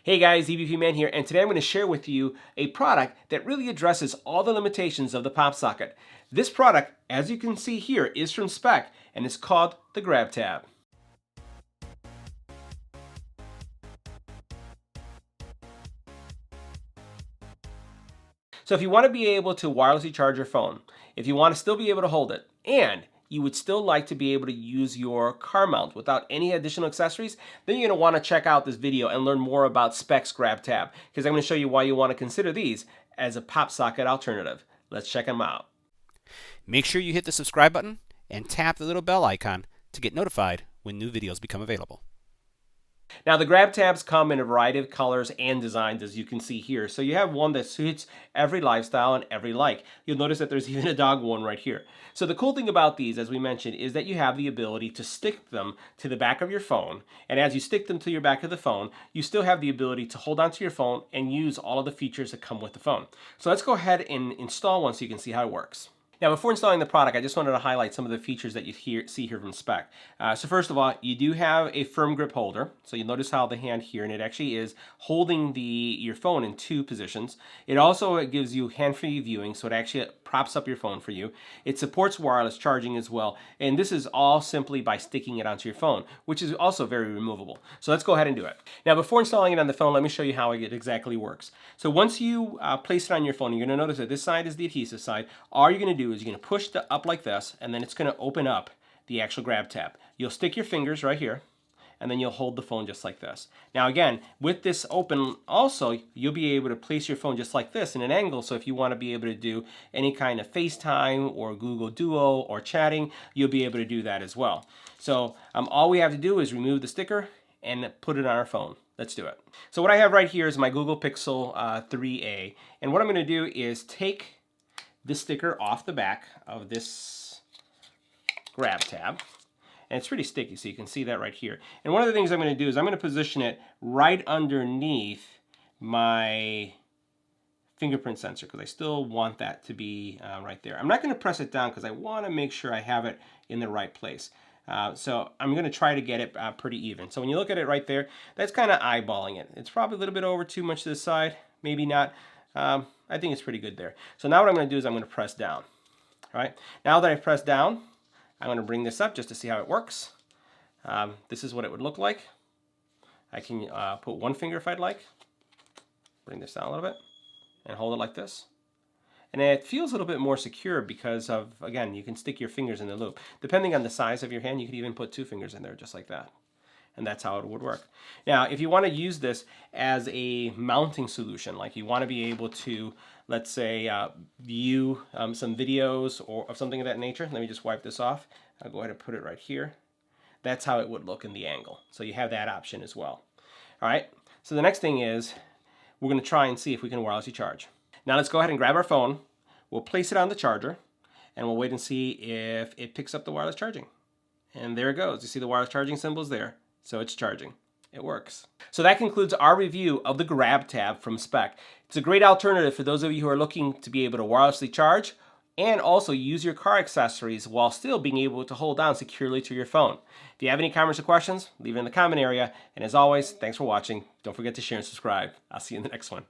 Hey guys, EBPMAN here, and today I'm going to share with you a product that really addresses all the limitations of the PopSocket. This product, as you can see here, is from Speck, and it's called the GRABTAB. So if you want to be able to wirelessly charge your phone, if you want to still be able to hold it, and you would still like to be able to use your car mount without any additional accessories, then you're going to want to check out this video and learn more about Speck's GRABTAB, because I'm going to show you why you want to consider these as a PopSocket alternative. Let's check them out. Make sure you hit the subscribe button and tap the little bell icon to get notified when new videos become available. Now the GRABTABs come in a variety of colors and designs, as you can see here. So you have one that suits every lifestyle and every like. You'll notice that there's even a dog one right here. So the cool thing about these, as we mentioned, is that you have the ability to stick them to the back of your phone. And as you stick them to your back of the phone, you still have the ability to hold onto your phone and use all of the features that come with the phone. So let's go ahead and install one so you can see how it works. Now, before installing the product, I just wanted to highlight some of the features that you see here from Speck. So first of all, you do have a firm grip holder. So you'll notice how the hand here, and it actually is holding your phone in two positions. It also gives you hand-free viewing, so it actually props up your phone for you. It supports wireless charging as well, and this is all simply by sticking it onto your phone, which is also very removable. So let's go ahead and do it. Now, before installing it on the phone, let me show you how it exactly works. So once you place it on your phone, you're going to notice that this side is the adhesive side. All you're going to do is you're going to push it up like this, and then it's going to open up the actual GRABTAB. You'll stick your fingers right here, and then you'll hold the phone just like this. Now again, with this open also, you'll be able to place your phone just like this in an angle, so if you want to be able to do any kind of FaceTime or Google Duo or chatting, you'll be able to do that as well. So all we have to do is remove the sticker and put it on our phone. Let's do it. So what I have right here is my Google Pixel 3a, and what I'm going to do is take this sticker off the back of this GRABTAB. And it's pretty sticky, so you can see that right here. And one of the things I'm going to do is I'm going to position it right underneath my fingerprint sensor, because I still want that to be right there. I'm not going to press it down because I want to make sure I have it in the right place. So I'm going to try to get it pretty even. So when you look at it right there, that's kind of eyeballing it. It's probably a little bit over too much to the side, maybe not. I think it's pretty good there. So now what I'm going to do is I'm going to press down. All right. Now that I've pressed down, I'm going to bring this up just to see how it works. This is what it would look like. I can put one finger if I'd like. Bring this down a little bit and hold it like this. And it feels a little bit more secure because of, again, you can stick your fingers in the loop. Depending on the size of your hand, you could even put two fingers in there just like that. And that's how it would work. Now, if you want to use this as a mounting solution, like you want to be able to, let's say, view some videos or of something of that nature. Let me just wipe this off. I'll go ahead and put it right here. That's how it would look in the angle. So you have that option as well. All right. So the next thing is we're going to try and see if we can wirelessly charge. Now let's go ahead and grab our phone. We'll place it on the charger, and we'll wait and see if it picks up the wireless charging. And there it goes. You see the wireless charging symbols there. So it's charging. It works. So that concludes our review of the GRABTAB from Speck. It's a great alternative for those of you who are looking to be able to wirelessly charge and also use your car accessories while still being able to hold on securely to your phone. If you have any comments or questions, leave it in the comment area. And as always, thanks for watching. Don't forget to share and subscribe. I'll see you in the next one.